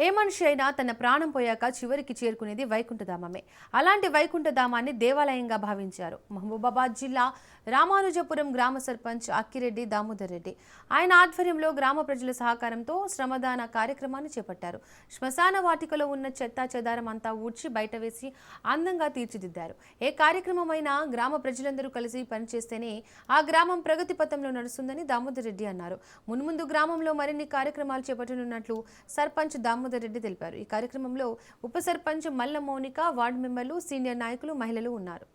ఏ మనిషి అయినా తన ప్రాణం పోయాక చివరికి చేరుకునేది వైకుంఠధామమే. అలాంటి వైకుంఠధామాన్ని దేవాలయంగా భావించారు మహబూబాబాద్ జిల్లా రామానుజపురం గ్రామ సర్పంచ్ అక్కిరెడ్డి దామోదర్ రెడ్డి. ఆయన ఆధ్వర్యంలో గ్రామ ప్రజల సహకారంతో శ్రమదాన కార్యక్రమాన్ని చేపట్టారు. శ్మశాన వాటికలో ఉన్న చెత్తా చెదారం అంతా ఊడ్చి బయట వేసి అందంగా తీర్చిదిద్దారు. ఏ కార్యక్రమమైనా గ్రామ ప్రజలందరూ కలిసి పనిచేస్తేనే ఆ గ్రామం ప్రగతి పథంలో నడుస్తుందని దామోదర్ రెడ్డి అన్నారు. మున్ముందు గ్రామంలో మరిన్ని కార్యక్రమాలు చేపట్టనున్నట్లు సర్పంచ్ దామోదర్ రెడ్డి తెలిపారు. ఈ కార్యక్రమంలో ఉప సర్పంచ్ మల్ల మౌనిక, వార్డు మెంబర్లు, సీనియర్ నాయకులు, మహిళలు ఉన్నారు.